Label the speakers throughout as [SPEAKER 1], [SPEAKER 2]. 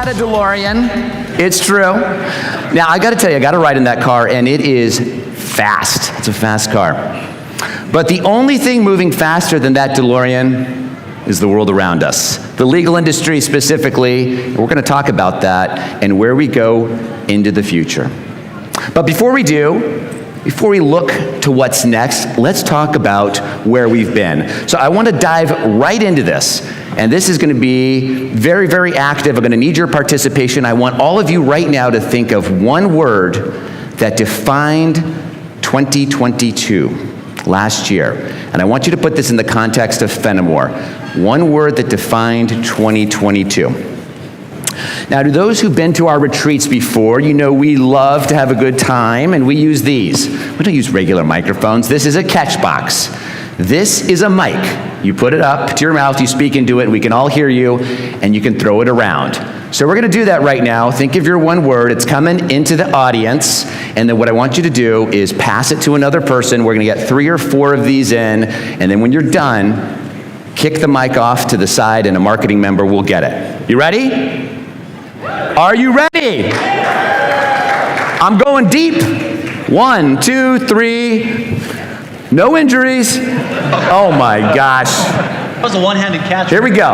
[SPEAKER 1] got a DeLorean. It's true. Now, I got to tell you, I got to ride in that car, and it is fast. It's a fast car. But the only thing moving faster than that DeLorean is the world around us. The legal industry specifically. We're going to talk about that and where we go into the future. But before we look to what's next, let's talk about where we've been. So I want to dive right into this. And this is going to be very, very active. I'm going to need your participation. I want all of you right now to think of one word that defined 2022, last year. And I want you to put this in the context of Fennemore. One word that defined 2022. Now, to those who've been to our retreats before, you know we love to have a good time, and we use these. We don't use regular microphones. This is a catch box. This is a mic. You put it up to your mouth, you speak into it, and we can all hear you, and you can throw it around. So we're going to do that right now. Think of your one word. It's coming into the audience, and then what I want you to do is pass it to another person. We're going to get 3 or 4 of these in, and then when you're done, kick the mic off to the side, and a marketing member will get it. You ready? Are you ready? I'm going deep. 1, 2, 3. No injuries. Oh my gosh.
[SPEAKER 2] That was a one-handed catch.
[SPEAKER 1] Here we go.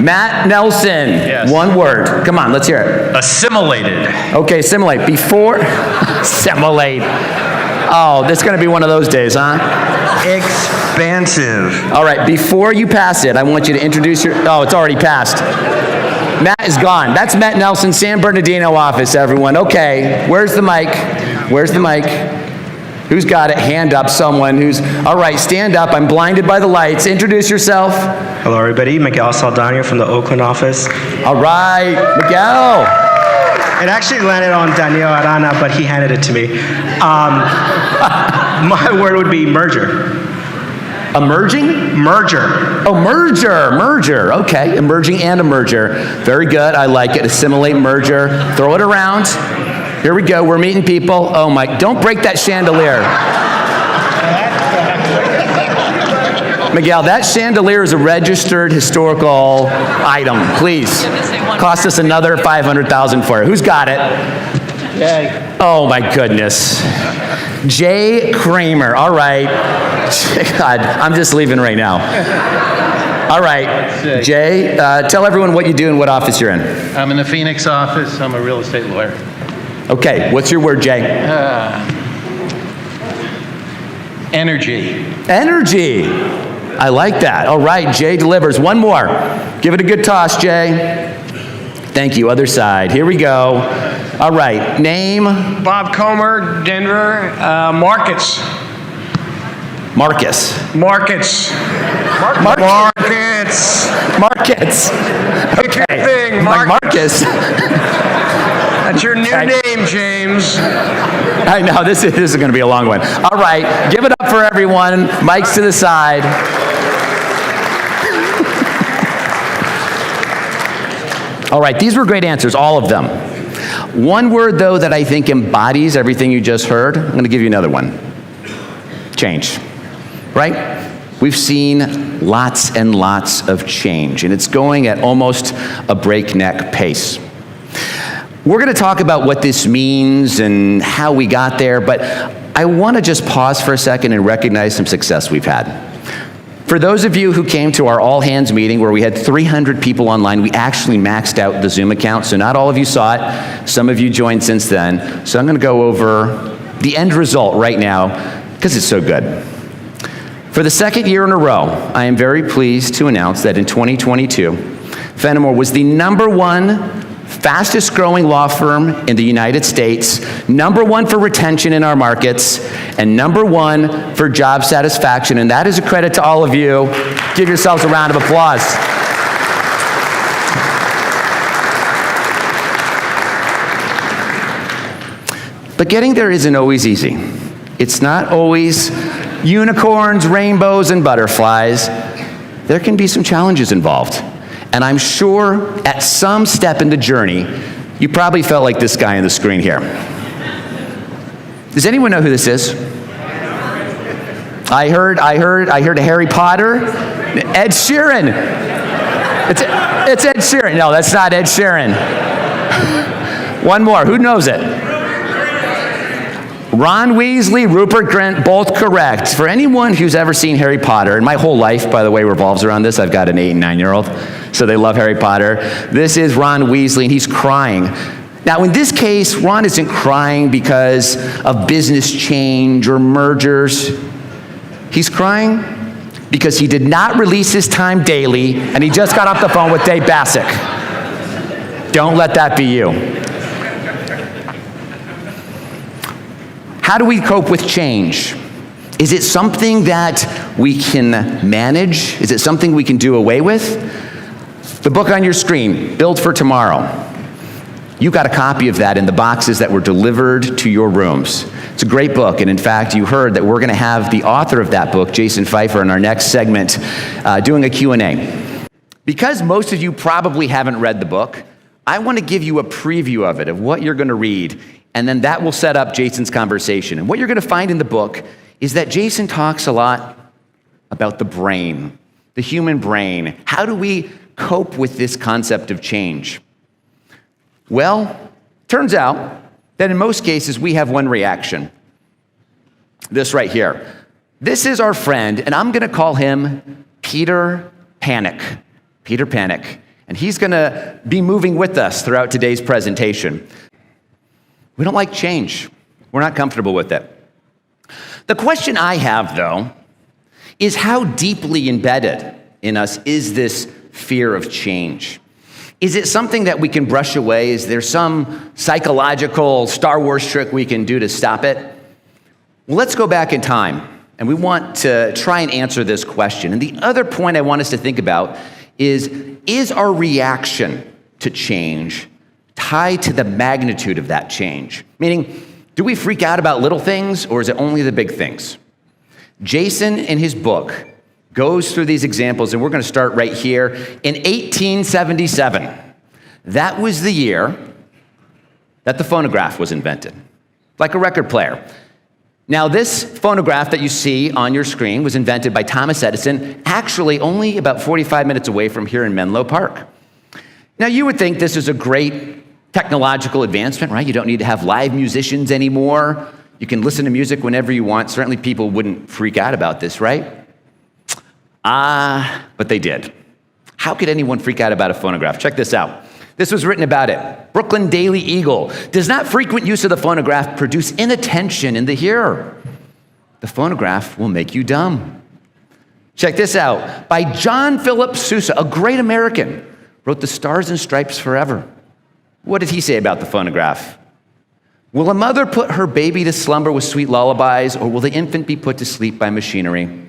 [SPEAKER 1] Matt Nelson.
[SPEAKER 2] Yes.
[SPEAKER 1] One word. Come on, let's hear it.
[SPEAKER 2] Assimilated.
[SPEAKER 1] Okay, assimilate. Before, assimilate. Oh, this is going to be one of those days, huh?
[SPEAKER 2] Expansive.
[SPEAKER 1] All right, before you pass it, I want you to introduce oh, it's already passed. Matt is gone. That's Matt Nelson, San Bernardino office, everyone. Okay, where's the mic? Where's the mic? Who's got it? Hand up, someone who's, all right, stand up. I'm blinded by the lights. Introduce yourself.
[SPEAKER 3] Hello, everybody. Miguel Saldana from the Oakland office.
[SPEAKER 1] All right, Miguel.
[SPEAKER 3] It actually landed on Daniel Arana, but he handed it to me. My word would be merger.
[SPEAKER 1] Emerging?
[SPEAKER 3] Merger.
[SPEAKER 1] Oh, merger. Okay, emerging and a merger. Very good. I like it. Assimilate, merger. Throw it around. Here we go. We're meeting people. Oh my, don't break that chandelier. Miguel, that chandelier is a registered historical item. Please. Cost us another $500,000 for it. Who's got it?
[SPEAKER 3] Yay.
[SPEAKER 1] Oh my goodness. Jay Kramer. All right. God, I'm just leaving right now. All right. Jay, tell everyone what you do and what office you're in.
[SPEAKER 4] I'm in the Phoenix office. I'm a real estate lawyer.
[SPEAKER 1] Okay, what's your word, Jay?
[SPEAKER 4] Energy.
[SPEAKER 1] Energy. I like that. All right, Jay delivers. One more. Give it a good toss, Jay. Thank you. Other side. Here we go. All right, name?
[SPEAKER 5] Bob Comer, Denver. Markets.
[SPEAKER 1] Marcus.
[SPEAKER 5] Markets.
[SPEAKER 1] Markets. Markets.
[SPEAKER 5] Pick your
[SPEAKER 1] Okay.
[SPEAKER 5] thing,
[SPEAKER 1] Marcus.
[SPEAKER 5] That's your new name, James.
[SPEAKER 1] I know, this is going to be a long one. All right, give it up for everyone. Mics to the side. All right, these were great answers, all of them. One word, though, that I think embodies everything you just heard, I'm going to give you another one. Change, right? We've seen lots and lots of change, and it's going at almost a breakneck pace. We're going to talk about what this means and how we got there, but I want to just pause for a second and recognize some success we've had. For those of you who came to our all-hands meeting where we had 300 people online, we actually maxed out the Zoom account, so not all of you saw it. Some of you joined since then. So I'm going to go over the end result right now because it's so good. For the second year in a row, I am very pleased to announce that in 2022, Fennemore was the #1 fastest growing law firm in the United States, #1 for retention in our markets, and #1 for job satisfaction. And that is a credit to all of you. Give yourselves a round of applause. But getting there isn't always easy. It's not always unicorns, rainbows, and butterflies. There can be some challenges involved. And I'm sure at some step in the journey, you probably felt like this guy on the screen here. Does anyone know who this is? I heard Harry Potter. Ed Sheeran. It's Ed Sheeran. No, that's not Ed Sheeran. One more. Who knows it? Ron Weasley, Rupert Grint, both correct. For anyone who's ever seen Harry Potter, and my whole life, by the way, revolves around this. I've got an 8 and 9-year-old, so they love Harry Potter. This is Ron Weasley, and he's crying. Now, in this case, Ron isn't crying because of business change or mergers. He's crying because he did not release his time daily, and he just got off the phone with Dave Bassick. Don't let that be you. How do we cope with change? Is it something that we can manage? Is it something we can do away with? The book on your screen, Build for Tomorrow. You got a copy of that in the boxes that were delivered to your rooms. It's a great book, and in fact, you heard that we're going to have the author of that book, Jason Pfeiffer, in our next segment doing a Q&A. Because most of you probably haven't read the book, I want to give you a preview of it, of what you're going to read, and then that will set up Jason's conversation. And what you're going to find in the book is that Jason talks a lot about the brain, the human brain. How do we cope with this concept of change? Well, turns out that in most cases we have one reaction. This right here. This is our friend, and I'm going to call him Peter Panic. Peter Panic. And he's going to be moving with us throughout today's presentation. We don't like change. We're not comfortable with it. The question I have, though, is how deeply embedded in us is this fear of change? Is it something that we can brush away? Is there some psychological Star Wars trick we can do to stop it? Well, let's go back in time, and we want to try and answer this question. And the other point I want us to think about is our reaction to change tied to the magnitude of that change? Meaning, do we freak out about little things, or is it only the big things? Jason, in his book, goes through these examples, and we're going to start right here. In 1877, that was the year that the phonograph was invented, like a record player. Now, this phonograph that you see on your screen was invented by Thomas Edison, actually only about 45 minutes away from here in Menlo Park. Now, you would think this is a great technological advancement, right? You don't need to have live musicians anymore. You can listen to music whenever you want. Certainly people wouldn't freak out about this, right? But they did. How could anyone freak out about a phonograph? Check this out. This was written about it. Brooklyn Daily Eagle. Does not frequent use of the phonograph produce inattention in the hearer? The phonograph will make you dumb. Check this out. By John Philip Sousa, a great American, wrote The Stars and Stripes Forever. What did he say about the phonograph? Will a mother put her baby to slumber with sweet lullabies, or will the infant be put to sleep by machinery?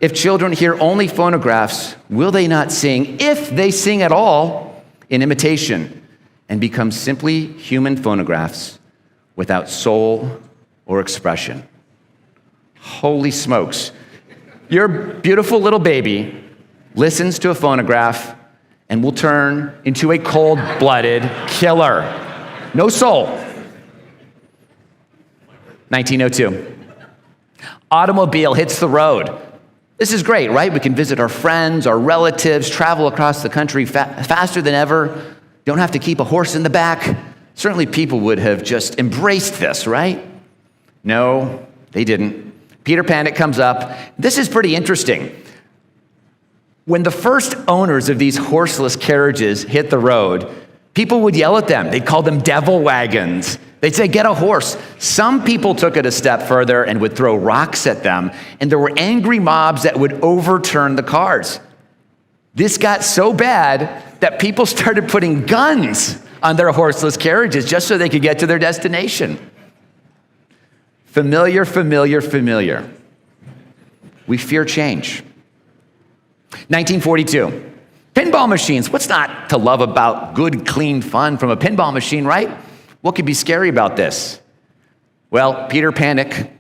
[SPEAKER 1] If children hear only phonographs, will they not sing, if they sing at all, in imitation, and become simply human phonographs without soul or expression? Holy smokes. Your beautiful little baby listens to a phonograph and will turn into a cold-blooded killer. No soul. 1902. Automobile hits the road. This is great, right? We can visit our friends, our relatives, travel across the country faster than ever. Don't have to keep a horse in the back. Certainly people would have just embraced this, right? No, they didn't. Peter Panic comes up. This is pretty interesting. When the first owners of these horseless carriages hit the road, people would yell at them. They'd call them devil wagons. They'd say, get a horse. Some people took it a step further and would throw rocks at them, and there were angry mobs that would overturn the cars. This got so bad that people started putting guns on their horseless carriages just so they could get to their destination. Familiar, familiar, familiar. We fear change. 1942. Pinball machines. What's not to love about good, clean fun from a pinball machine, right? What could be scary about this? Well, Peter Panic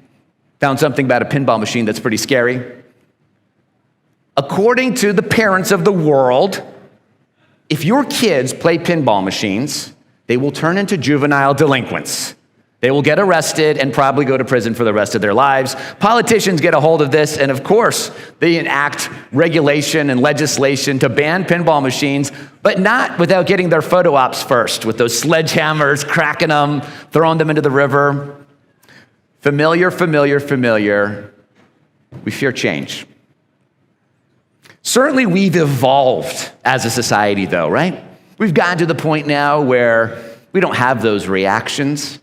[SPEAKER 1] found something about a pinball machine that's pretty scary. According to the parents of the world, if your kids play pinball machines, they will turn into juvenile delinquents. They will get arrested and probably go to prison for the rest of their lives. Politicians get a hold of this, and of course, they enact regulation and legislation to ban pinball machines, but not without getting their photo ops first, with those sledgehammers, cracking them, throwing them into the river. Familiar, familiar, familiar. We fear change. Certainly, we've evolved as a society, though, right? We've gotten to the point now where we don't have those reactions.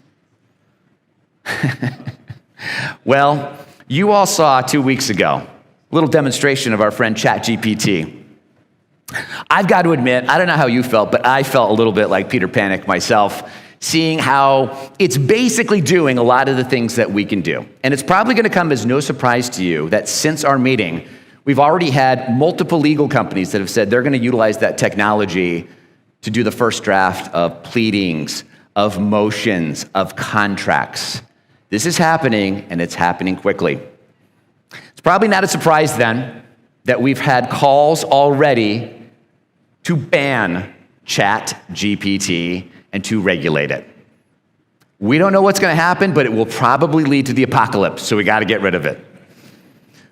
[SPEAKER 1] Well, you all saw 2 weeks ago a little demonstration of our friend ChatGPT. I've got to admit, I don't know how you felt, but I felt a little bit like Peter Panic myself, seeing how it's basically doing a lot of the things that we can do. And it's probably going to come as no surprise to you that since our meeting, we've already had multiple legal companies that have said they're going to utilize that technology to do the first draft of pleadings, of motions, of contracts. This is happening, and it's happening quickly. It's probably not a surprise then that we've had calls already to ban ChatGPT and to regulate it. We don't know what's going to happen, but it will probably lead to the apocalypse, so we got to get rid of it.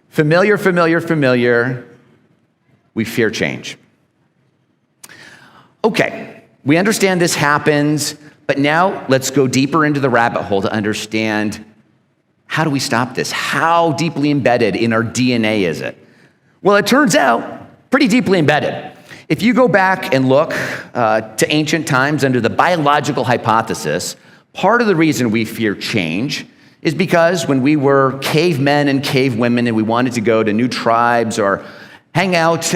[SPEAKER 1] Familiar, familiar, familiar. We fear change. Okay, we understand this happens. But now let's go deeper into the rabbit hole to understand, how do we stop this? How deeply embedded in our DNA is it? Well, it turns out pretty deeply embedded. If you go back and look to ancient times under the biological hypothesis, part of the reason we fear change is because when we were cavemen and cavewomen and we wanted to go to new tribes or hang out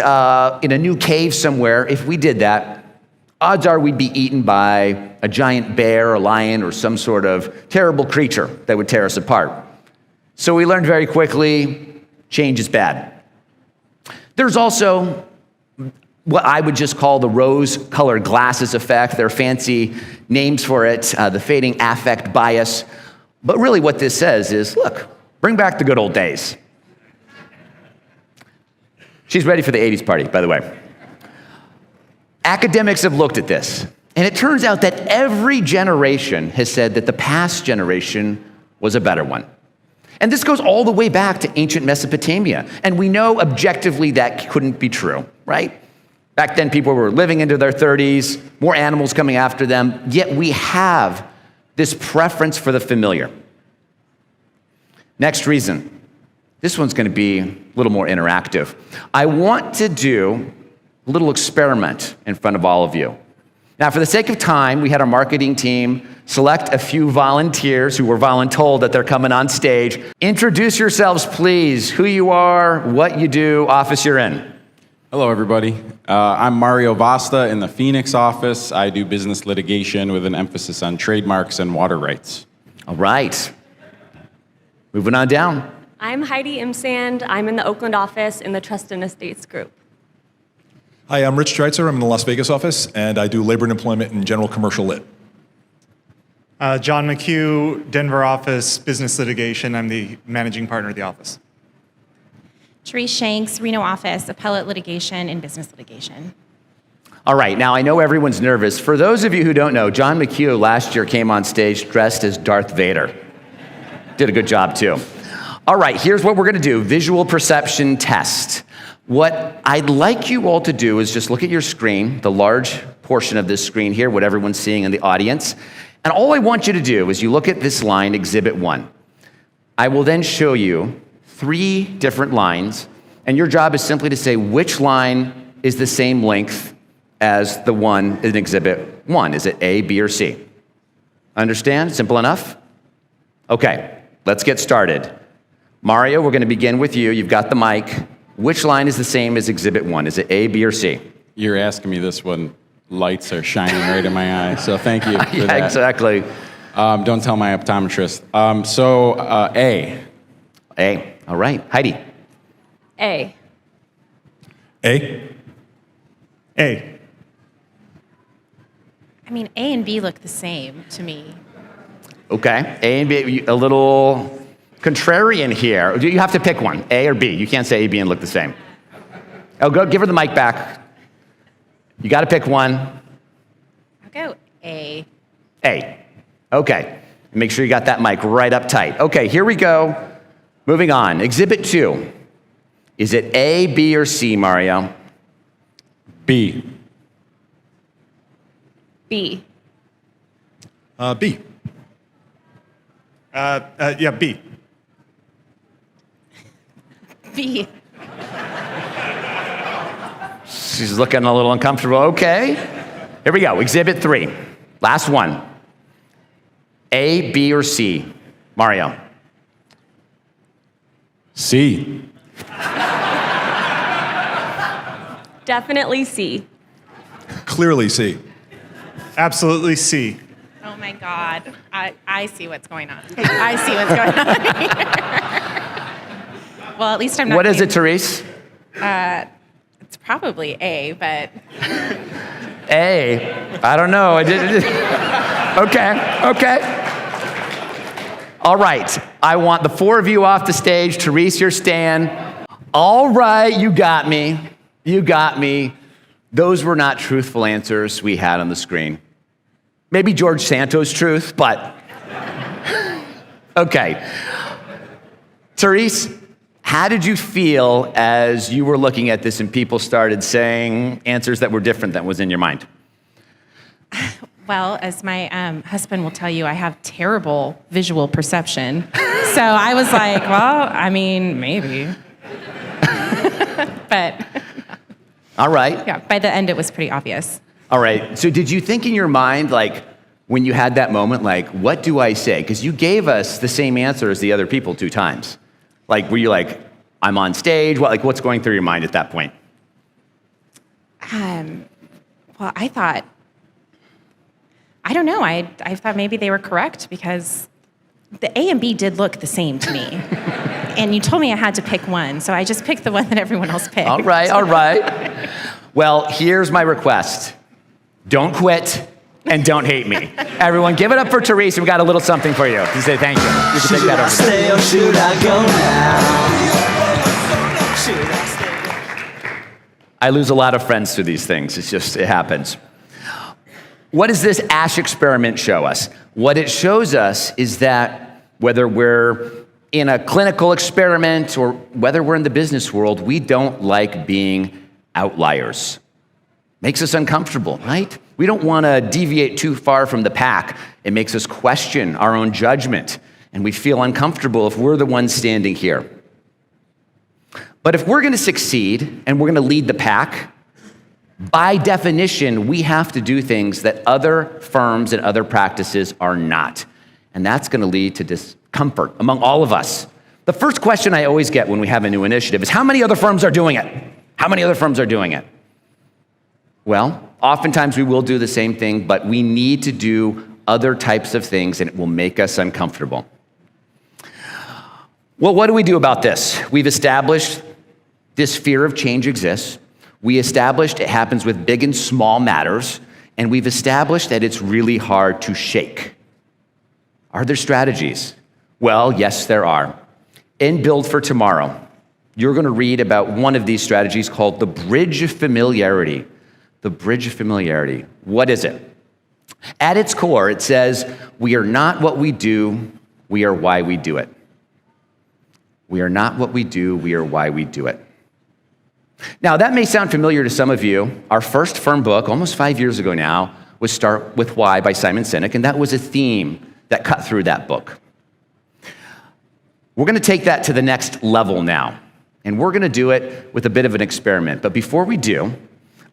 [SPEAKER 1] in a new cave somewhere, if we did that, odds are we'd be eaten by a giant bear or lion or some sort of terrible creature that would tear us apart. So we learned very quickly, change is bad. There's also what I would just call the rose-colored glasses effect. There are fancy names for it, the fading affect bias. But really what this says is, look, bring back the good old days. She's ready for the 80s party, by the way. Academics have looked at this, and it turns out that every generation has said that the past generation was a better one. And this goes all the way back to ancient Mesopotamia, and we know objectively that couldn't be true, right? Back then, people were living into their 30s, more animals coming after them, yet we have this preference for the familiar. Next reason. This one's going to be a little more interactive. I want to do a little experiment in front of all of you. Now, for the sake of time, we had our marketing team select a few volunteers who were voluntold that they're coming on stage. Introduce yourselves, please, who you are, what you do, office you're in.
[SPEAKER 6] Hello, everybody. I'm Mario Vasta in the Phoenix office. I do business litigation with an emphasis on trademarks and water rights.
[SPEAKER 1] All right. Moving on down.
[SPEAKER 7] I'm Heidi Imsand. I'm in the Oakland office in the Trust and Estates group.
[SPEAKER 8] Hi, I'm Rich Streitzer. I'm in the Las Vegas office, and I do labor and employment and general commercial lit.
[SPEAKER 9] John McHugh, Denver office, business litigation. I'm the managing partner of the office.
[SPEAKER 10] Therese Shanks, Reno office, appellate litigation and business litigation.
[SPEAKER 1] All right, now I know everyone's nervous. For those of you who don't know, John McHugh last year came on stage dressed as Darth Vader. Did a good job too. All right, here's what we're gonna do, visual perception test. What I'd like you all to do is just look at your screen, the large portion of this screen here, what everyone's seeing in the audience. And all I want you to do is you look at this line, Exhibit 1. I will then show you 3 different lines, and your job is simply to say which line is the same length as the one in Exhibit 1. Is it A, B, or C? Understand? Simple enough? Okay, let's get started. Mario, we're gonna begin with you. You've got the mic. Which line is the same as Exhibit 1? Is it A, B, or C?
[SPEAKER 6] You're asking me this when lights are shining right in my eyes, so thank you for
[SPEAKER 1] Yeah,
[SPEAKER 6] that.
[SPEAKER 1] exactly.
[SPEAKER 6] Don't tell my optometrist. A.
[SPEAKER 1] A. All right. Heidi.
[SPEAKER 7] A.
[SPEAKER 8] A?
[SPEAKER 9] A.
[SPEAKER 10] I mean, A and B look the same to me.
[SPEAKER 1] Okay. A and B, a little contrarian here. You have to pick one, A or B. You can't say A, B, and look the same. Oh, go give her the mic back. You got to pick one.
[SPEAKER 10] I'll go A.
[SPEAKER 1] A. Okay. And make sure you got that mic right up tight. Okay, here we go. Moving on. Exhibit 2. Is it A, B, or C, Mario?
[SPEAKER 6] B.
[SPEAKER 7] B.
[SPEAKER 8] B. Yeah, B.
[SPEAKER 10] B.
[SPEAKER 1] She's looking a little uncomfortable. Okay. Here we go. Exhibit 3. Last one. A, B, or C? Mario.
[SPEAKER 6] C.
[SPEAKER 7] Definitely C.
[SPEAKER 8] Clearly C.
[SPEAKER 9] Absolutely C.
[SPEAKER 10] Oh my God. I see what's going on. I see what's going on here. Well, at least I'm not.
[SPEAKER 1] What is it, Therese?
[SPEAKER 10] It's probably A, but
[SPEAKER 1] A. I don't know. I did. Okay. All right. I want the 4 of you off the stage. Therese, you're staying. All right, you got me. You got me. Those were not truthful answers we had on the screen. Maybe George Santos' truth, but okay. Therese, how did you feel as you were looking at this and people started saying answers that were different than was in your mind?
[SPEAKER 10] well, as my husband will tell you, I have terrible visual perception. So I was like, well, I mean, maybe. But
[SPEAKER 1] all right.
[SPEAKER 10] yeah, by the end, it was pretty obvious.
[SPEAKER 1] All right. So did you think in your mind, like, when you had that moment, like, what do I say? Because you gave us the same answer as the other people 2 times. Like, were you like, I'm on stage? What, like, what's going through your mind at that point?
[SPEAKER 10] Well, I don't know. I thought maybe they were correct because the A and B did look the same to me. And you told me I had to pick one, so I just picked the one that everyone else picked.
[SPEAKER 1] All right. Well, here's my request. Don't quit and don't hate me. Everyone, give it up for Therese. We got a little something for you to say thank you. You can take that over there.
[SPEAKER 11] Stay or should I go now?
[SPEAKER 1] I lose a lot of friends through these things. It happens. What does this ASH experiment show us? What it shows us is that whether we're in a clinical experiment or whether we're in the business world, we don't like being outliers. Makes us uncomfortable, right? We don't want to deviate too far from the pack. It makes us question our own judgment, and we feel uncomfortable if we're the ones standing here. But if we're going to succeed and we're going to lead the pack, by definition, we have to do things that other firms and other practices are not. And that's going to lead to discomfort among all of us. The first question I always get when we have a new initiative is, how many other firms are doing it? How many other firms are doing it? Well, oftentimes we will do the same thing, but we need to do other types of things, and it will make us uncomfortable. Well, what do we do about this? We've established this fear of change exists. We established it happens with big and small matters, and we've established that it's really hard to shake. Are there strategies? Well, yes, there are. In Build for Tomorrow, you're going to read about one of these strategies called the Bridge of Familiarity. The Bridge of Familiarity. What is it? At its core, it says, we are not what we do, we are why we do it. We are not what we do, we are why we do it. Now, that may sound familiar to some of you. Our first firm book, almost 5 years ago now, was Start With Why by Simon Sinek, and that was a theme that cut through that book. We're going to take that to the next level now, and we're going to do it with a bit of an experiment. But before we do,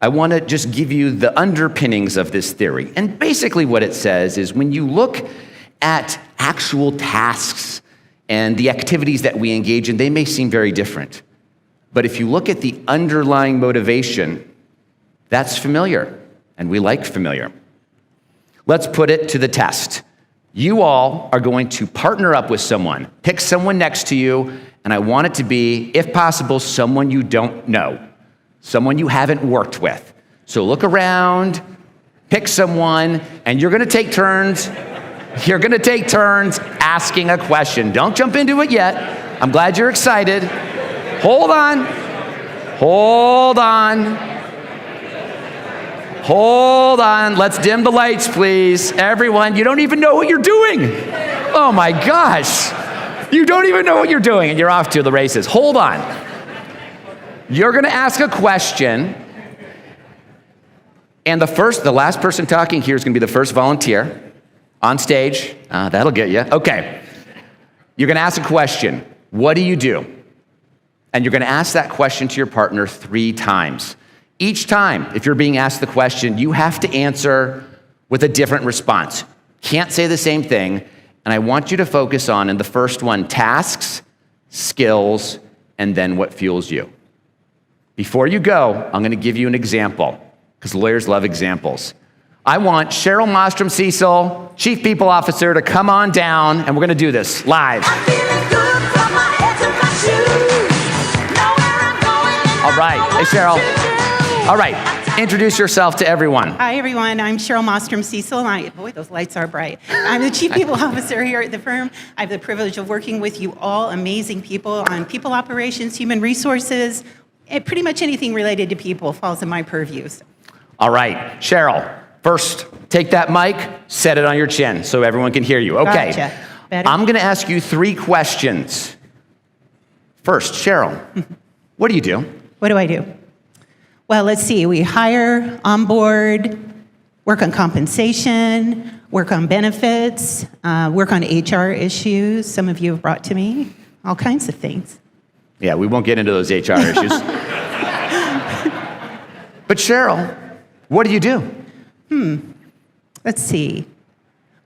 [SPEAKER 1] I want to just give you the underpinnings of this theory. And basically what it says is when you look at actual tasks and the activities that we engage in, they may seem very different. But if you look at the underlying motivation, that's familiar, and we like familiar. Let's put it to the test. You all are going to partner up with someone, pick someone next to you, and I want it to be, if possible, someone you don't know, someone you haven't worked with. So look around, pick someone, and you're going to take turns. You're going to take turns asking a question. Don't jump into it yet. I'm glad you're excited. Hold on. Hold on. Hold on. Let's dim the lights, please. Everyone, you don't even know what you're doing. Oh my gosh. You don't even know what you're doing and you're off to the races. Hold on. You're gonna ask a question, and the last person talking here is gonna be the first volunteer on stage. That'll get you. Okay. You're gonna ask a question. What do you do? And you're gonna ask that question to your partner 3 times. Each time, if you're being asked the question, you have to answer with a different response. Can't say the same thing. And I want you to focus on, in the first one, tasks, skills, and then what fuels you. Before you go, I'm gonna give you an example, because lawyers love examples. I want Cheryl Mostrom Cecil, Chief People Officer, to come on down, and we're gonna do this live. All right, hey Cheryl. All right, introduce yourself to everyone.
[SPEAKER 12] Hi everyone, I'm Cheryl Mostrom Cecil, and boy, those lights are bright. I'm the Chief People Officer here at the firm. I have the privilege of working with you all amazing people on people operations, human resources, and pretty much anything related to people falls in my purview.
[SPEAKER 1] All right, Cheryl, first, take that mic, set it on your chin so everyone can hear you. Okay,
[SPEAKER 12] Gotcha. Better?
[SPEAKER 1] I'm gonna ask you 3 questions. First, Cheryl, what do you do?
[SPEAKER 12] What do I do? Well, let's see. We hire, onboard, work on compensation, work on benefits, work on HR issues. Some of you have brought to me all kinds of things.
[SPEAKER 1] Yeah, we won't get into those HR issues. But Cheryl, what do you do?
[SPEAKER 12] Let's see.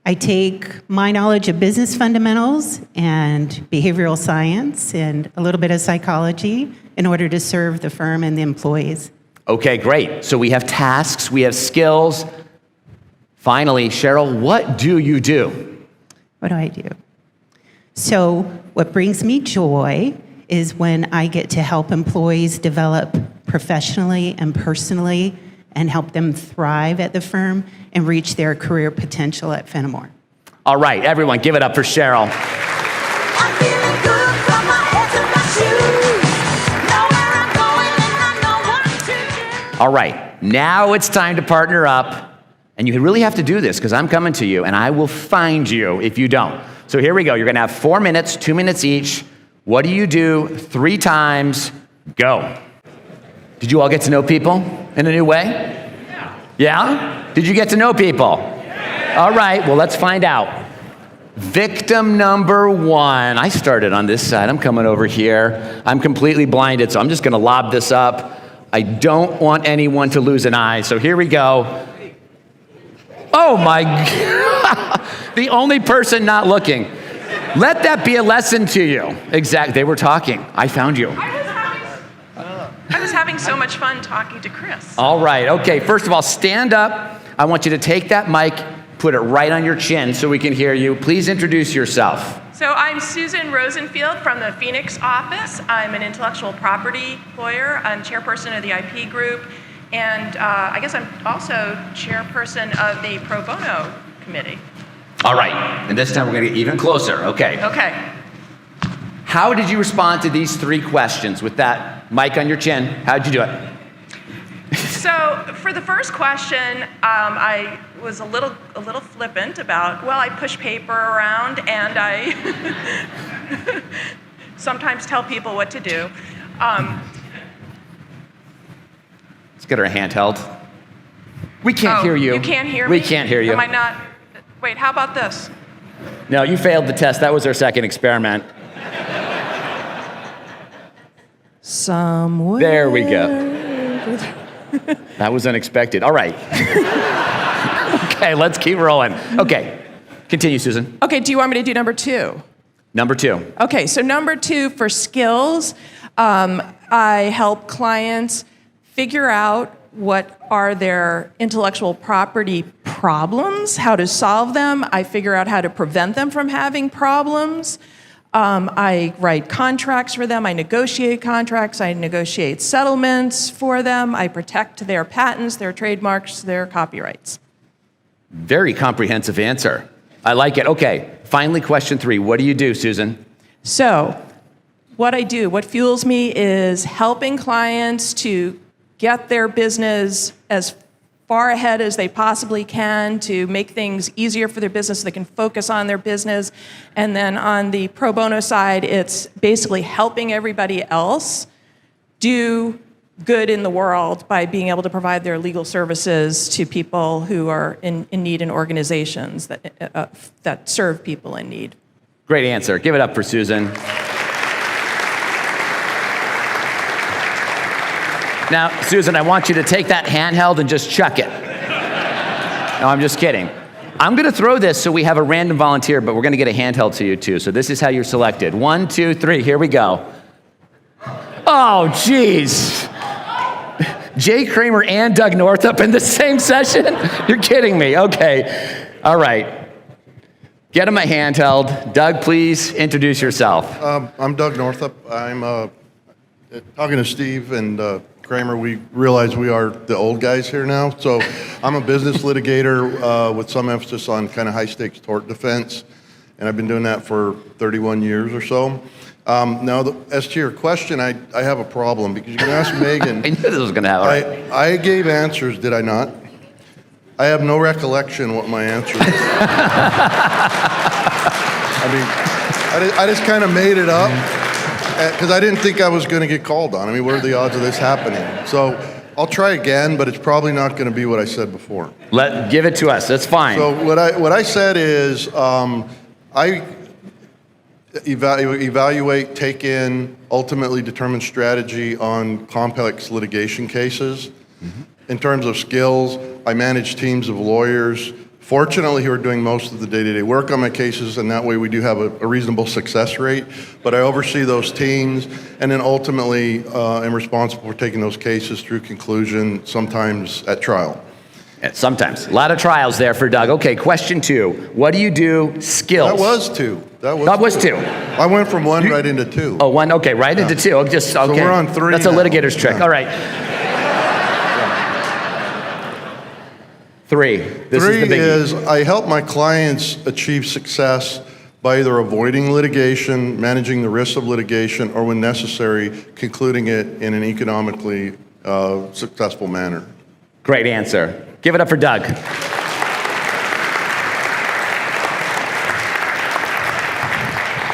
[SPEAKER 12] I take my knowledge of business fundamentals and behavioral science and a little bit of psychology in order to serve the firm and the employees.
[SPEAKER 1] Okay, great. So we have tasks, we have skills. Finally, Cheryl, what do you do?
[SPEAKER 12] What do I do? So what brings me joy is when I get to help employees develop professionally and personally and help them thrive at the firm and reach their career potential at Fennemore.
[SPEAKER 1] All right, everyone, give it up for Cheryl. All right, now it's time to partner up, and you really have to do this because I'm coming to you, and I will find you if you don't. So here we go. You're gonna have 4 minutes, 2 minutes each. What do you do 3 times? Go. Did you all get to know people in a new way? Yeah? Did you get to know people? All right, well, let's find out. Victim number 1. I started on this side. I'm coming over here. I'm completely blinded, so I'm just gonna lob this up. I don't want anyone to lose an eye, so here we go. Oh my God. The only person not looking. Let that be a lesson to you. Exactly, they were talking. I found you.
[SPEAKER 13] I was having so much fun talking to Chris.
[SPEAKER 1] All right, okay, first of all, stand up. I want you to take that mic, put it right on your chin so we can hear you. Please introduce yourself.
[SPEAKER 13] So I'm Susan Rosenfield from the Phoenix office. I'm an intellectual property lawyer. I'm chairperson of the IP group. And I guess I'm also chairperson of the pro bono committee.
[SPEAKER 1] All right, and this time we're gonna get even closer, okay.
[SPEAKER 13] Okay.
[SPEAKER 1] How did you respond to these 3 questions with that mic on your chin? How'd you do it?
[SPEAKER 13] So for the first question, I was a little flippant about, well, I push paper around and I sometimes tell people what to do.
[SPEAKER 1] Let's get our handheld. We can't hear you.
[SPEAKER 13] You can't hear me?
[SPEAKER 1] We can't hear you.
[SPEAKER 13] Am I not? Wait, how about this?
[SPEAKER 1] No, you failed the test. That was our second experiment.
[SPEAKER 11] Somewhere.
[SPEAKER 1] There we go. That was unexpected. All right. Okay, let's keep rolling. Okay, continue, Susan.
[SPEAKER 14] Okay, do you want me to do number 2?
[SPEAKER 1] Number 2.
[SPEAKER 14] Okay, so number 2 for skills, I help clients figure out what are their intellectual property problems, how to solve them. I figure out how to prevent them from having problems. I write contracts for them. I negotiate contracts. I negotiate settlements for them. I protect their patents, their trademarks, their copyrights.
[SPEAKER 1] Very comprehensive answer. I like it. Okay, finally, question 3. What do you do, Susan?
[SPEAKER 14] So, what I do, what fuels me is helping clients to get their business as far ahead as they possibly can to make things easier for their business so they can focus on their business. And then on the pro bono side, it's basically helping everybody else do good in the world by being able to provide their legal services to people who are in need in organizations that serve people in need.
[SPEAKER 1] Great answer. Give it up for Susan. Now, Susan, I want you to take that handheld and just chuck it. No, I'm just kidding. I'm going to throw this so we have a random volunteer, but we're going to get a handheld to you too. So this is how you're selected. 1, 2, 3. Here we go. Oh, geez. Jay Kramer and Doug Northup in the same session? You're kidding me. Okay. All right. Get him a handheld. Doug, please introduce yourself.
[SPEAKER 15] I'm Doug Northup. I'm talking to Steve and Kramer. We realize we are the old guys here now. So I'm a business litigator with some emphasis on kind of high-stakes tort defense. And I've been doing that for 31 years or so. Now, as to your question, I have a problem because you can ask Megan.
[SPEAKER 1] I knew this was going to happen.
[SPEAKER 15] I gave answers, did I not? I have no recollection what my answer was. I just kind of made it up because I didn't think I was going to get called on. I mean, what are the odds of this happening? So I'll try again, but it's probably not going to be what I said before.
[SPEAKER 1] Give it to us. That's fine.
[SPEAKER 15] So what I said is I evaluate, take in, ultimately determine strategy on complex litigation cases. Mm-hmm. In terms of skills, I manage teams of lawyers, fortunately who are doing most of the day-to-day work on my cases, and that way we do have a reasonable success rate. But I oversee those teams, and then ultimately am responsible for taking those cases through conclusion, sometimes at trial.
[SPEAKER 1] Sometimes. A lot of trials there for Doug. Okay, question 2. What do you do? Skills.
[SPEAKER 15] That was 2. That was
[SPEAKER 1] 2.
[SPEAKER 15] I went from 1 right into 2.
[SPEAKER 1] Oh, 1. Okay, right into 2. Okay.
[SPEAKER 15] So we're on 3
[SPEAKER 1] That's
[SPEAKER 15] now.
[SPEAKER 1] a litigator's trick.
[SPEAKER 15] Yeah.
[SPEAKER 1] All right. 3. This
[SPEAKER 15] 3
[SPEAKER 1] is the biggie.
[SPEAKER 15] is I help my clients achieve success by either avoiding litigation, managing the risks of litigation, or when necessary, concluding it in an economically successful manner.
[SPEAKER 1] Great answer. Give it up for Doug.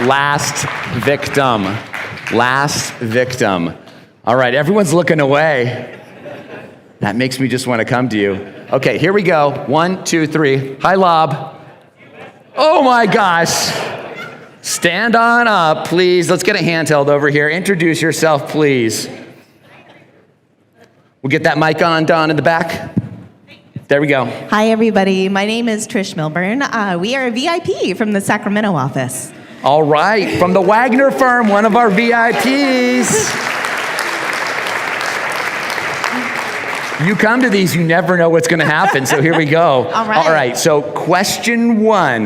[SPEAKER 1] Last victim. Last victim. All right, everyone's looking away. That makes me just want to come to you. Okay, here we go. 1, 2, 3. Hi, Lob. Oh my gosh. Stand on up, please. Let's get a handheld over here. Introduce yourself, please. We'll get that mic on, Don, in the back. There we go.
[SPEAKER 16] Hi, everybody. My name is Trish Milburn. We are a VIP from the Sacramento office.
[SPEAKER 1] All right, from the Wagner Firm, one of our VIPs. You come to these, you never know what's going to happen, so here we go.
[SPEAKER 16] All right.
[SPEAKER 1] All right, so question 1.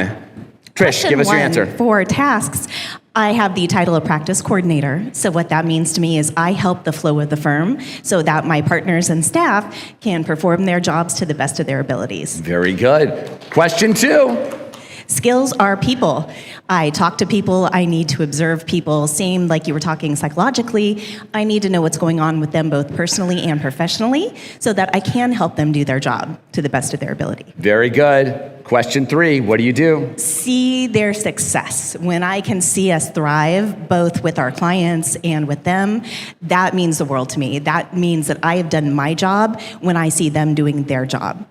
[SPEAKER 1] Trish, give us your answer.
[SPEAKER 16] For tasks, I have the title of practice coordinator. So what that means to me is I help the flow of the firm so that my partners and staff can perform their jobs to the best of their abilities.
[SPEAKER 1] Very good. Question 2.
[SPEAKER 16] Skills are people. I talk to people. I need to observe people. Same like you were talking psychologically. I need to know what's going on with them both personally and professionally so that I can help them do their job to the best of their ability.
[SPEAKER 1] Very good. Question 3. What do you do?
[SPEAKER 16] See their success. When I can see us thrive, both with our clients and with them, that means the world to me. That means that I have done my job when I see them doing their job.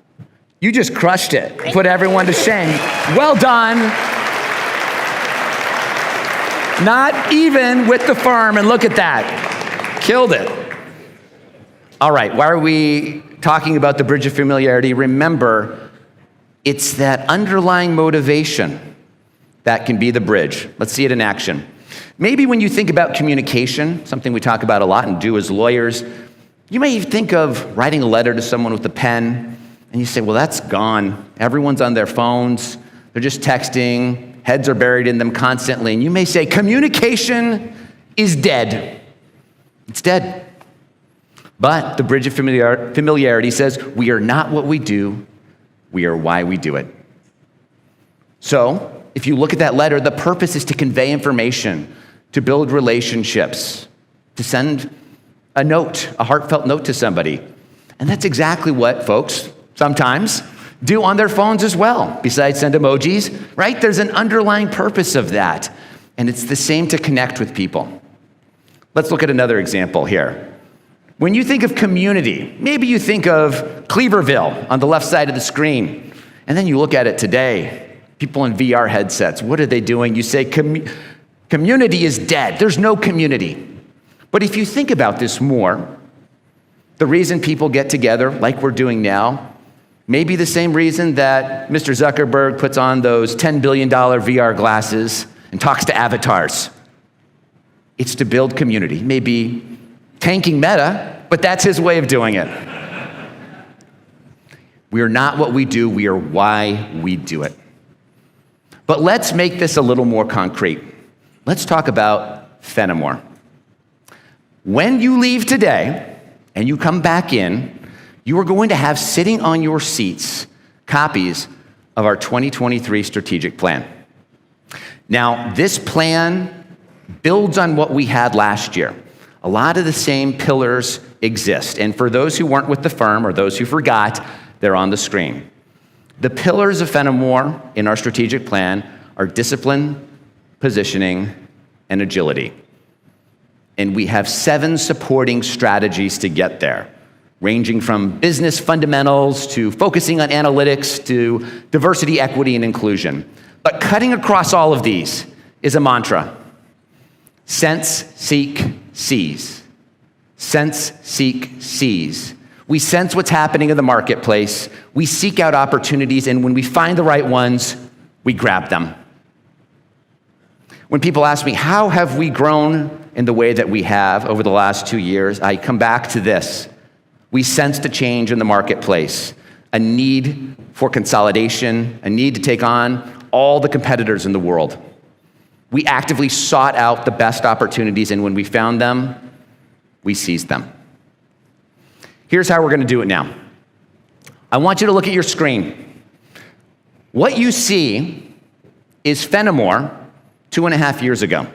[SPEAKER 1] You just crushed it. Put everyone to shame. Well done. Not even with the firm, and look at that. Killed it. All right, why are we talking about the bridge of familiarity? Remember, it's that underlying motivation that can be the bridge. Let's see it in action. Maybe when you think about communication, something we talk about a lot and do as lawyers, you may think of writing a letter to someone with a pen, and you say, well, that's gone. Everyone's on their phones. They're just texting. Heads are buried in them constantly. And you may say, communication is dead. It's dead. But the bridge of familiarity says, we are not what we do. We are why we do it. So, if you look at that letter, the purpose is to convey information, to build relationships, to send a note, a heartfelt note to somebody. And that's exactly what, folks, sometimes, do on their phones as well, besides send emojis, right? There's an underlying purpose of that, and it's the same to connect with people. Let's look at another example here. When you think of community, maybe you think of Cleaverville on the left side of the screen, and then you look at it today, people in VR headsets, what are they doing? You say community is dead. There's no community. But if you think about this more, the reason people get together like we're doing now may be the same reason that Mr. Zuckerberg puts on those $10 billion VR glasses and talks to avatars. It's to build community. Maybe tanking Meta, but that's his way of doing it. We are not what we do, we are why we do it. But let's make this a little more concrete. Let's talk about Fennemore. When you leave today and you come back in, you are going to have sitting on your seats copies of our 2023 strategic plan. Now, this plan builds on what we had last year. A lot of the same pillars exist. And for those who weren't with the firm or those who forgot, they're on the screen. The pillars of Fennemore in our strategic plan are discipline, positioning, and agility. And we have 7 supporting strategies to get there, ranging from business fundamentals to focusing on analytics to diversity, equity, and inclusion. But cutting across all of these is a mantra. Sense, seek, seize. Sense, seek, seize. We sense what's happening in the marketplace. We seek out opportunities, and when we find the right ones, we grab them. When people ask me, how have we grown in the way that we have over the last 2 years, I come back to this. We sensed a change in the marketplace, a need for consolidation, a need to take on all the competitors in the world. We actively sought out the best opportunities, and when we found them, we seized them. Here's how we're going to do it now. I want you to look at your screen. What you see is Fennemore 2.5 years ago.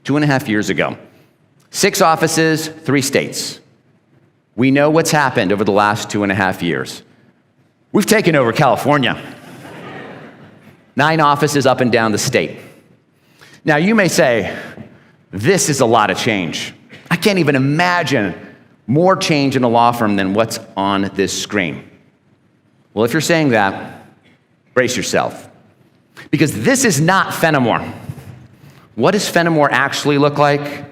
[SPEAKER 1] 2.5 years ago. 6 offices, 3 states. We know what's happened over the last 2.5 years. We've taken over California. 9 offices up and down the state. Now, you may say, this is a lot of change. I can't even imagine more change in a law firm than what's on this screen. Well, if you're saying that, brace yourself. Because this is not Fennemore. What does Fennemore actually look like?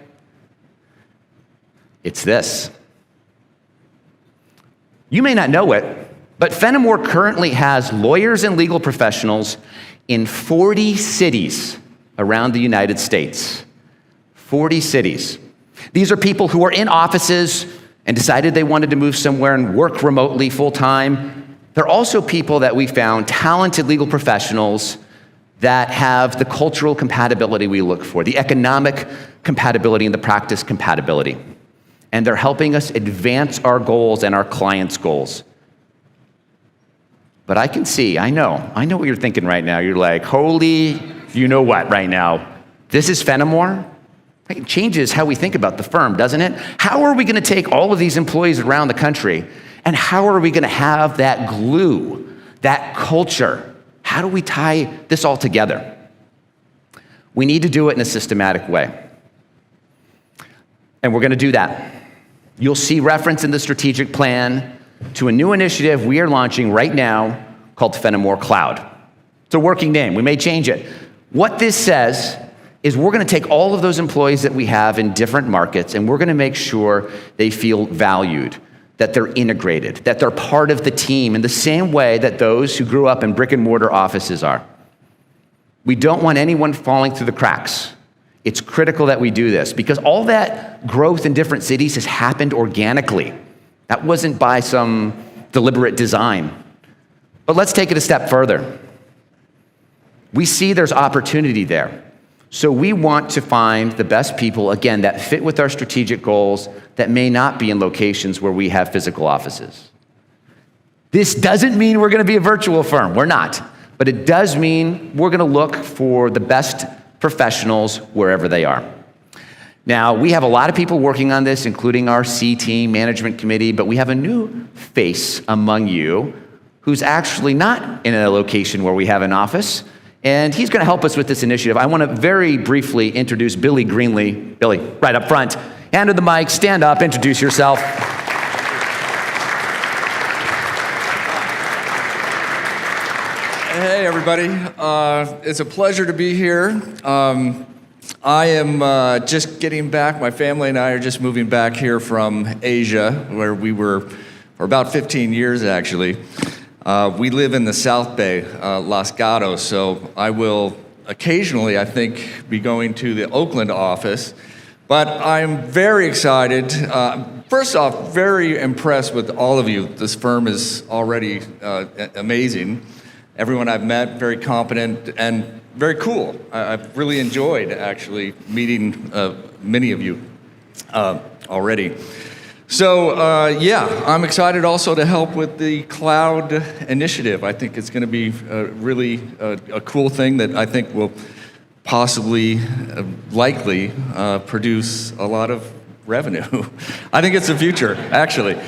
[SPEAKER 1] It's this. You may not know it, but Fennemore currently has lawyers and legal professionals in 40 cities around the United States. 40 cities. These are people who are in offices and decided they wanted to move somewhere and work remotely full-time. They're also people that we found, talented legal professionals that have the cultural compatibility we look for, the economic compatibility and the practice compatibility. And they're helping us advance our goals and our clients' goals. But I can see, I know what you're thinking right now. You're like, holy, you know what right now? This is Fennemore? It changes how we think about the firm, doesn't it? How are we going to take all of these employees around the country, and how are we going to have that glue, that culture? How do we tie this all together? We need to do it in a systematic way. And we're going to do that. You'll see reference in the strategic plan to a new initiative we are launching right now called Fennemore Cloud. It's a working name. We may change it. What this says is we're going to take all of those employees that we have in different markets, and we're going to make sure they feel valued, that they're integrated, that they're part of the team in the same way that those who grew up in brick and mortar offices are. We don't want anyone falling through the cracks. It's critical that we do this because all that growth in different cities has happened organically. That wasn't by some deliberate design. But let's take it a step further. We see there's opportunity there. So we want to find the best people, again, that fit with our strategic goals that may not be in locations where we have physical offices. This doesn't mean we're going to be a virtual firm. We're not. But it does mean we're going to look for the best professionals wherever they are. Now, we have a lot of people working on this, including our C team, management committee, but we have a new face among you who's actually not in a location where we have an office, and he's going to help us with this initiative. I want to very briefly introduce Billy Greenlee. Billy, right up front. Hand her the mic, stand up, introduce yourself.
[SPEAKER 17] Hey, everybody. It's a pleasure to be here. I am just getting back. My family and I are just moving back here from Asia, where we were for about 15 years, actually. We live in the South Bay, Los Gatos, so I will occasionally, I think, be going to the Oakland office. But I'm very excited. First off, very impressed with all of you. This firm is already amazing. Everyone I've met, very competent and very cool. I've really enjoyed actually meeting many of you already. So yeah, I'm excited also to help with the cloud initiative. I think it's going to be really a cool thing that I think will possibly, likely produce a lot of revenue. I think it's the future, actually.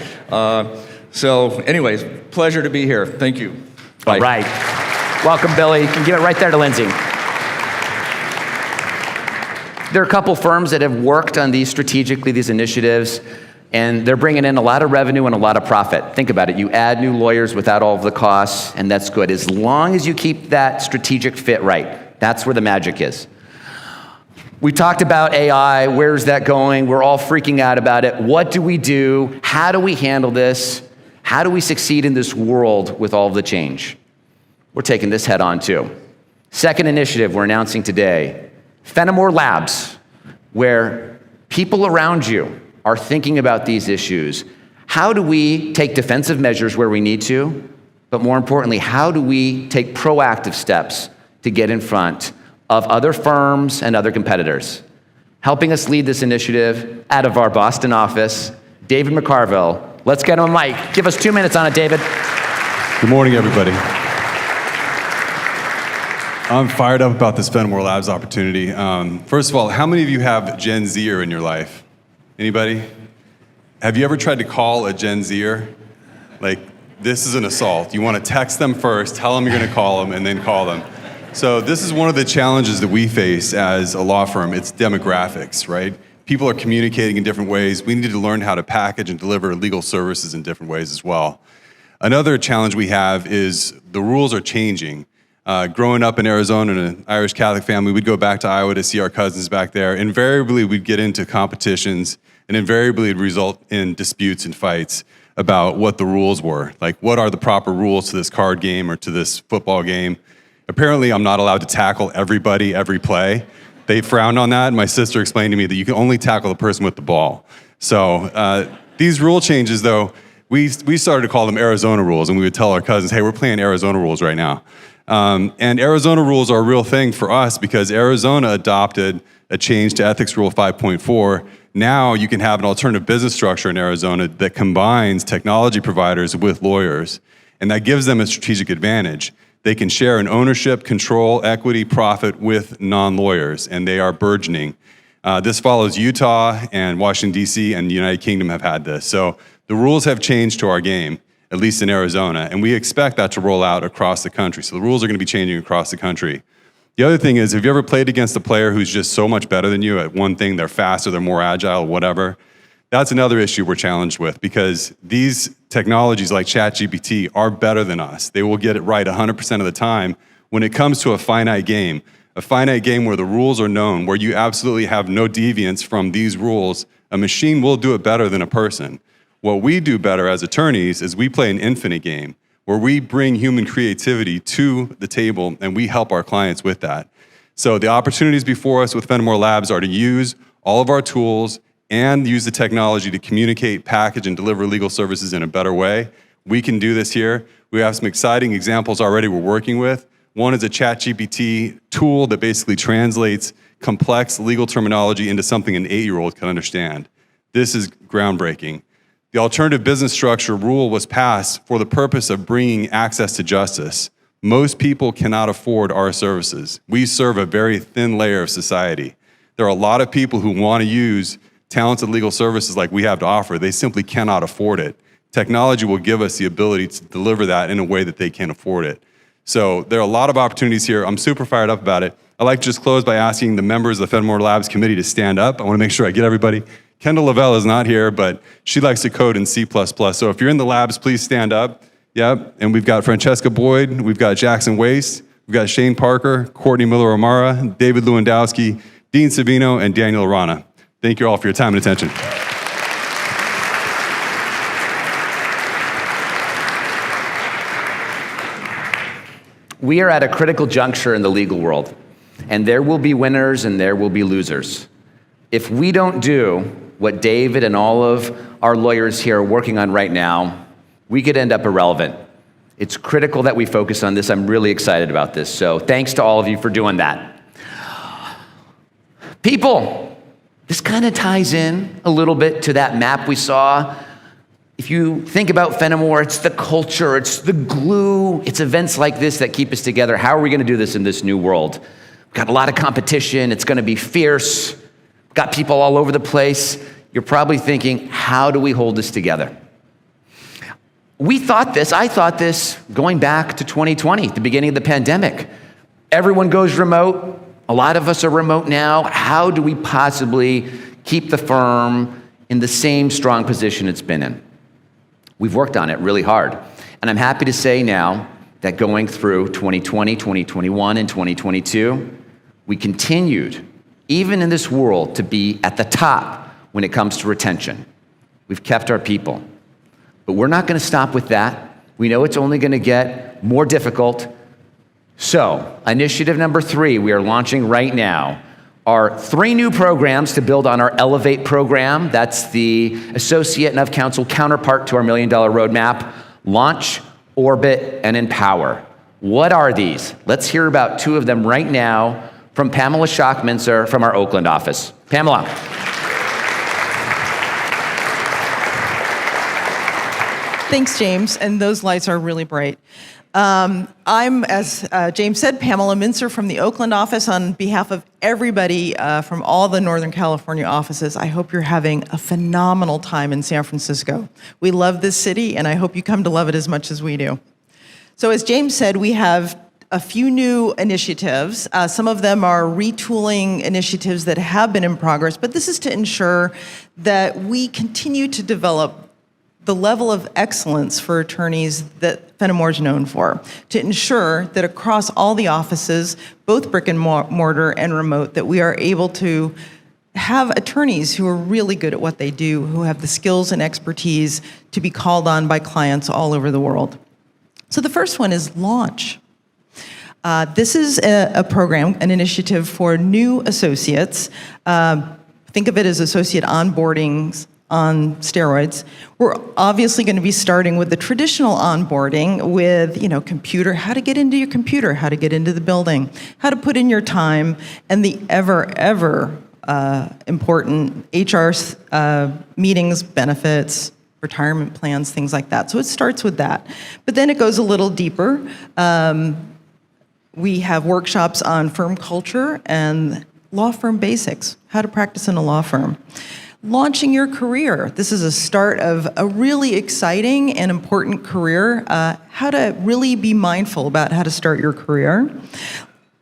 [SPEAKER 17] So anyways, pleasure to be here. Thank you. Bye.
[SPEAKER 1] All right. Welcome, Billy. You can give it right there to Lindsay. There are a couple firms that have worked on these strategically, these initiatives, and they're bringing in a lot of revenue and a lot of profit. Think about it. You add new lawyers without all of the costs, and that's good. As long as you keep that strategic fit right, that's where the magic is. We talked about AI. Where's that going? We're all freaking out about it. What do we do? How do we handle this? How do we succeed in this world with all of the change? We're taking this head on too. Second initiative we're announcing today, Fennemore Labs, where people around you are thinking about these issues. How do we take defensive measures where we need to? But more importantly, how do we take proactive steps to get in front of other firms and other competitors? Helping us lead this initiative out of our Boston office, David McCarville. Let's get him a mic. Give us 2 minutes on it, David.
[SPEAKER 18] Good morning, everybody. I'm fired up about this Fennemore Labs opportunity. First of all, how many of you have Gen Zer in your life? Anybody? Have you ever tried to call a Gen Zer? Like, this is an assault. You want to text them first, tell them you're going to call them, and then call them. So this is one of the challenges that we face as a law firm. It's demographics, right? People are communicating in different ways. We need to learn how to package and deliver legal services in different ways as well. Another challenge we have is the rules are changing. Growing up in Arizona in an Irish Catholic family, we'd go back to Iowa to see our cousins back there. Invariably, we'd get into competitions, and invariably it'd result in disputes and fights about what the rules were. Like, what are the proper rules to this card game or to this football game? Apparently, I'm not allowed to tackle everybody every play. They frowned on that. My sister explained to me that you can only tackle the person with the ball. So these rule changes, though, we started to call them Arizona rules, and we would tell our cousins, hey, we're playing Arizona rules right now. And Arizona rules are a real thing for us because Arizona adopted a change to Ethics Rule 5.4. Now you can have an alternative business structure in Arizona that combines technology providers with lawyers, and that gives them a strategic advantage. They can share in ownership, control, equity, profit with non-lawyers, and they are burgeoning. This follows Utah and Washington, D.C., and the United Kingdom have had this. So the rules have changed to our game, at least in Arizona, and we expect that to roll out across the country. So the rules are going to be changing across the country. The other thing is, have you ever played against a player who's just so much better than you at one thing? They're faster, they're more agile, whatever. That's another issue we're challenged with because these technologies like ChatGPT are better than us. They will get it right 100% of the time when it comes to a finite game where the rules are known, where you absolutely have no deviance from these rules. A machine will do it better than a person. What we do better as attorneys is we play an infinite game where we bring human creativity to the table and we help our clients with that. So the opportunities before us with Fennemore Labs are to use all of our tools and use the technology to communicate, package, and deliver legal services in a better way. We can do this here. We have some exciting examples already we're working with. One is a ChatGPT tool that basically translates complex legal terminology into something an 8-year-old can understand. This is groundbreaking. The alternative business structure rule was passed for the purpose of bringing access to justice. Most people cannot afford our services. We serve a very thin layer of society. There are a lot of people who want to use talented legal services like we have to offer. They simply cannot afford it. Technology will give us the ability to deliver that in a way that they can't afford it. So there are a lot of opportunities here. I'm super fired up about it. I'd like to just close by asking the members of the Fennemore Labs committee to stand up. I want to make sure I get everybody. Kendall Lavelle is not here, but she likes to code in C++. So if you're in the labs, please stand up. Yep, and we've got Francesca Boyd, we've got Jackson Waste, we've got Shane Parker, Courtney Miller-O'Mara, David Lewandowski, Dean Savino, and Daniel Arana. Thank you all for your time and attention.
[SPEAKER 1] We are at a critical juncture in the legal world, and there will be winners and there will be losers. If we don't do what David and all of our lawyers here are working on right now, we could end up irrelevant. It's critical that we focus on this. I'm really excited about this. So thanks to all of you for doing that. People, this kind of ties in a little bit to that map we saw. If you think about Fennemore, it's the culture, it's the glue, it's events like this that keep us together. How are we going to do this in this new world? We've got a lot of competition. It's going to be fierce. We've got people all over the place. You're probably thinking, how do we hold this together? I thought this going back to 2020, the beginning of the pandemic. Everyone goes remote. A lot of us are remote now. How do we possibly keep the firm in the same strong position it's been in? We've worked on it really hard. And I'm happy to say now that going through 2020, 2021, and 2022, we continued, even in this world, to be at the top when it comes to retention. We've kept our people. But we're not going to stop with that. We know it's only going to get more difficult. So, initiative number 3 we are launching right now are 3 new programs to build on our Elevate program. That's the associate and of counsel counterpart to our $1 Million Roadmap. Launch, Orbit, and Empower. What are these? Let's hear about 2 of them right now from Pamela Schockminzer from our Oakland office. Pamela.
[SPEAKER 19] Thanks, James, and those lights are really bright. I'm, as James said, Pamela Mincer from the Oakland office. On behalf of everybody from all the Northern California offices, I hope you're having a phenomenal time in San Francisco. We love this city, and I hope you come to love it as much as we do. So as James said, we have a few new initiatives. Some of them are retooling initiatives that have been in progress, but this is to ensure that we continue to develop the level of excellence for attorneys that Fennemore is known for, to ensure that across all the offices, both brick and mortar and remote, that we are able to have attorneys who are really good at what they do, who have the skills and expertise to be called on by clients all over the world. So the first one is Launch. This is a program, an initiative for new associates. Think of it as associate onboardings on steroids. We're obviously going to be starting with the traditional onboarding with, computer, how to get into your computer, how to get into the building, how to put in your time, and the ever important HR meetings, benefits, retirement plans, things like that. So it starts with that. But then it goes a little deeper. We have workshops on firm culture and law firm basics, how to practice in a law firm. Launching your career. This is a start of a really exciting and important career. How to really be mindful about how to start your career.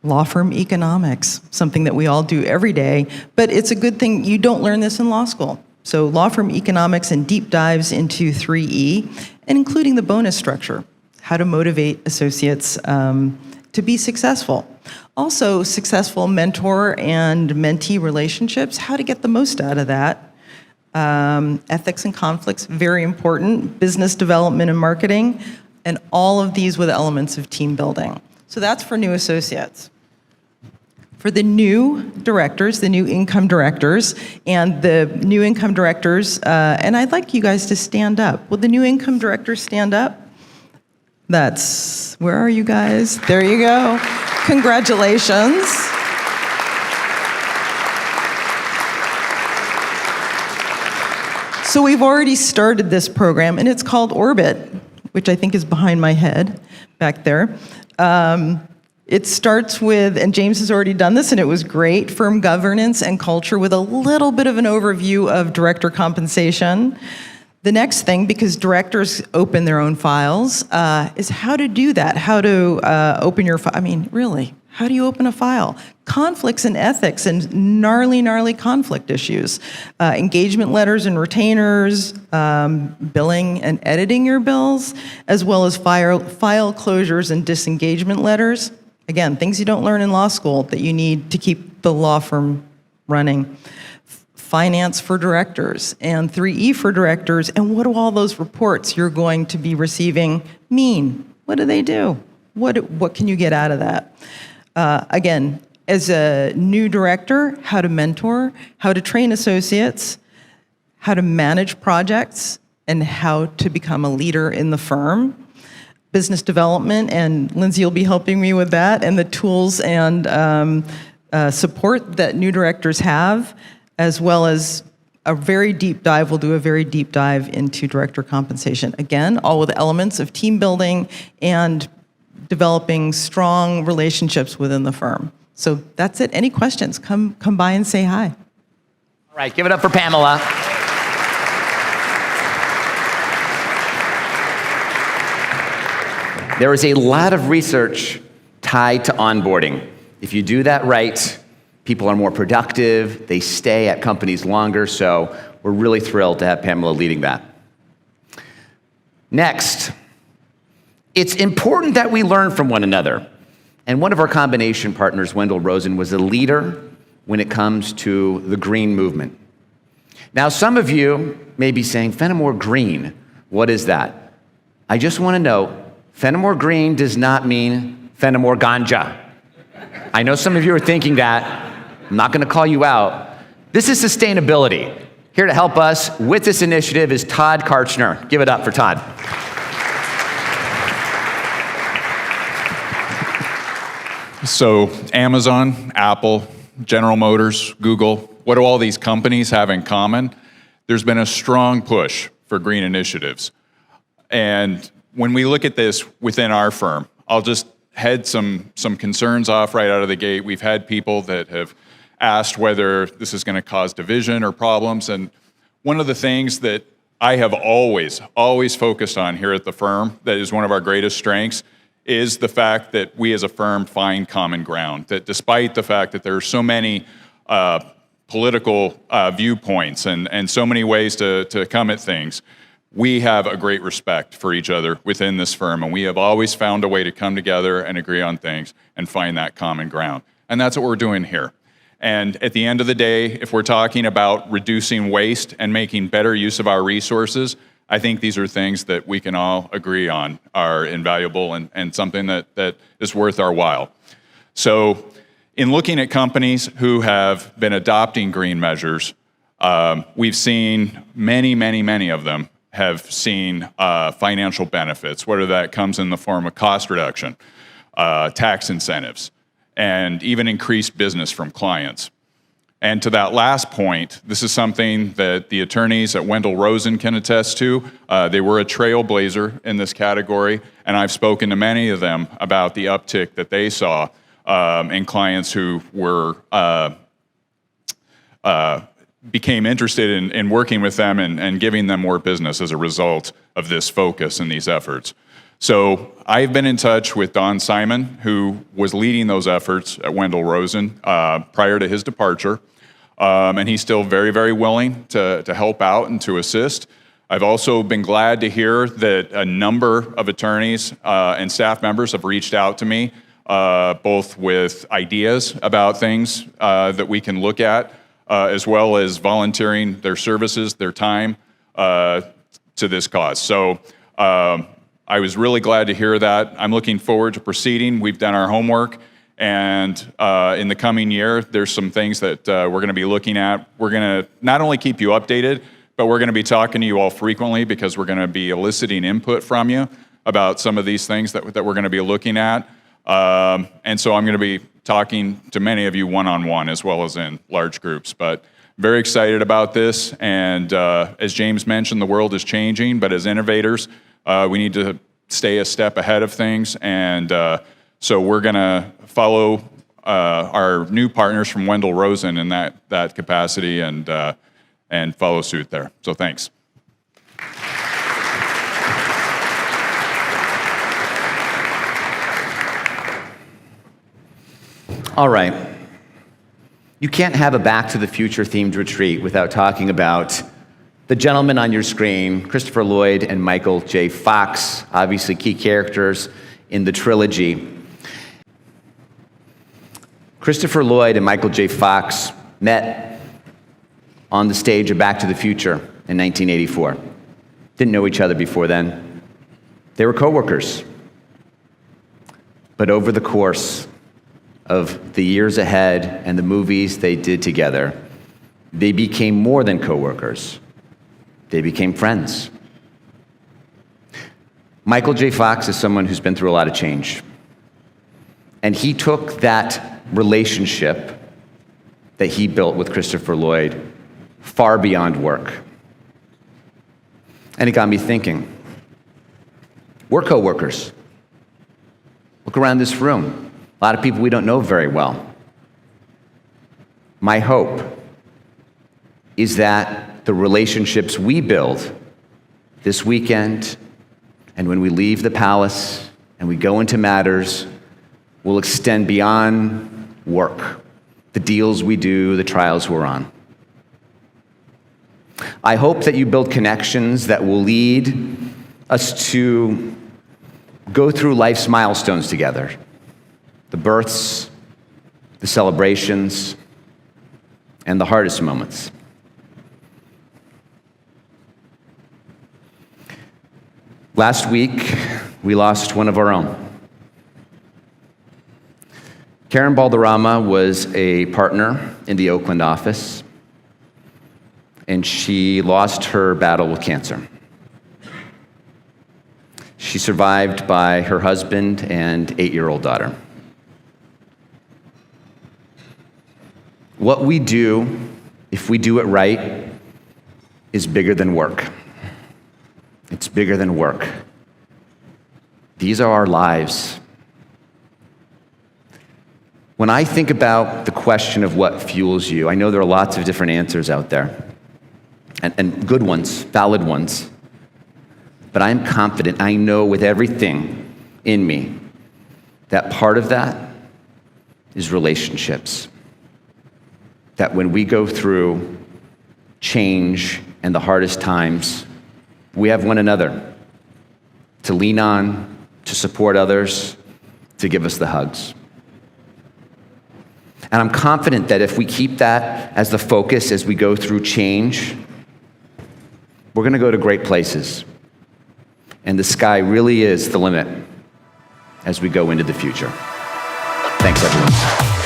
[SPEAKER 19] Law firm economics, something that we all do every day, but it's a good thing you don't learn this in law school. So law firm economics and deep dives into 3E, and including the bonus structure, how to motivate associates to be successful. Also, successful mentor and mentee relationships, how to get the most out of that. Ethics and conflicts, very important. Business development and marketing, and all of these with elements of team building. So that's for new associates. For the new directors, the new income directors, and the new income directors, and I'd like you guys to stand up. Will the new income directors stand up? Where are you guys? There you go. Congratulations. So we've already started this program, and it's called Orbit, which I think is behind my head back there. It starts with, and James has already done this, and it was great, firm governance and culture with a little bit of an overview of director compensation. The next thing, because directors open their own files, is how to do that, how to open your file. I mean, really, how do you open a file? Conflicts and ethics and gnarly conflict issues. Engagement letters and retainers, billing and editing your bills, as well as file closures and disengagement letters. Again, things you don't learn in law school that you need to keep the law firm running. Finance for directors and 3E for directors. And what do all those reports you're going to be receiving mean? What do they do? What can you get out of that? Again, as a new director, how to mentor, how to train associates, how to manage projects, and how to become a leader in the firm. Business development, and Lindsay will be helping me with that, and the tools and support that new directors have, as well as a very deep dive. We'll do a very deep dive into director compensation. Again, all with elements of team building and developing strong relationships within the firm. So that's it. Any questions? Come by and say hi.
[SPEAKER 1] All right, give it up for Pamela. There is a lot of research tied to onboarding. If you do that right, people are more productive, they stay at companies longer, so we're really thrilled to have Pamela leading that. Next, it's important that we learn from one another. And one of our combination partners, Wendell Rosen, was a leader when it comes to the green movement. Now, some of you may be saying, Fennemore Green, what is that? I just want to know, Fennemore Green does not mean Fennemore Ganja. I know some of you are thinking that. I'm not going to call you out. This is sustainability. Here to help us with this initiative is Todd Karchner. Give it up for Todd.
[SPEAKER 6] So Amazon, Apple, General Motors, Google, what do all these companies have in common? There's been a strong push for green initiatives. And when we look at this within our firm, I'll just head some concerns off right out of the gate. We've had people that have asked whether this is going to cause division or problems. And one of the things that I have always focused on here at the firm that is one of our greatest strengths is the fact that we as a firm find common ground. That despite the fact that there are so many political viewpoints and so many ways to come at things, we have a great respect for each other within this firm, and we have always found a way to come together and agree on things and find that common ground. And that's what we're doing here. And at the end of the day, if we're talking about reducing waste and making better use of our resources, I think these are things that we can all agree on are invaluable and something that is worth our while. So in looking at companies who have been adopting green measures, we've seen many of them have seen financial benefits, whether that comes in the form of cost reduction, tax incentives, and even increased business from clients. And to that last point, this is something that the attorneys at Wendell Rosen can attest to. They were a trailblazer in this category, and I've spoken to many of them about the uptick that they saw in clients who were became interested in working with them and giving them more business as a result of this focus and these efforts. So I've been in touch with Don Simon, who was leading those efforts at Wendell Rosen prior to his departure, and he's still very willing to help out and to assist. I've also been glad to hear that a number of attorneys and staff members have reached out to me, both with ideas about things that we can look at, as well as volunteering their services, their time to this cause. So I was really glad to hear that. I'm looking forward to proceeding. We've done our homework, and in the coming year, there's some things that we're going to be looking at. We're going to not only keep you updated, but we're going to be talking to you all frequently because we're going to be eliciting input from you about some of these things that we're going to be looking at. And so I'm going to be talking to many of you one-on-one as well as in large groups. But very excited about this. And as James mentioned, the world is changing, but as innovators, we need to stay a step ahead of things and So we're going to follow our new partners from Wendell Rosen in that capacity and follow suit there. So thanks.
[SPEAKER 1] All right. You can't have a Back to the Future themed retreat without talking about the gentlemen on your screen, Christopher Lloyd and Michael J. Fox, obviously key characters in the trilogy. Christopher Lloyd and Michael J. Fox met on the stage of Back to the Future in 1984. Didn't know each other before then. They were coworkers. But over the course of the years ahead and the movies they did together, they became more than coworkers. They became friends. Michael J. Fox is someone who's been through a lot of change. And he took that relationship that he built with Christopher Lloyd far beyond work. And it got me thinking, we're coworkers. Look around this room. A lot of people we don't know very well. My hope is that the relationships we build this weekend and when we leave the palace and we go into matters will extend beyond work, the deals we do, the trials we're on. I hope that you build connections that will lead us to go through life's milestones together. The births, the celebrations, and the hardest moments. Last week, we lost one of our own. Karen Balderrama was a partner in the Oakland office, and she lost her battle with cancer. She survived by her husband and 8-year-old daughter. What we do, if we do it right, is bigger than work. It's bigger than work. These are our lives. When I think about the question of what fuels you, I know there are lots of different answers out there, and good ones, valid ones. But I'm confident, I know with everything in me, that part of that is relationships. That when we go through change and the hardest times, we have one another to lean on, to support others, to give us the hugs. And I'm confident that if we keep that as the focus as we go through change, we're going to go to great places. And the sky really is the limit as we go into the future. Thanks, everyone.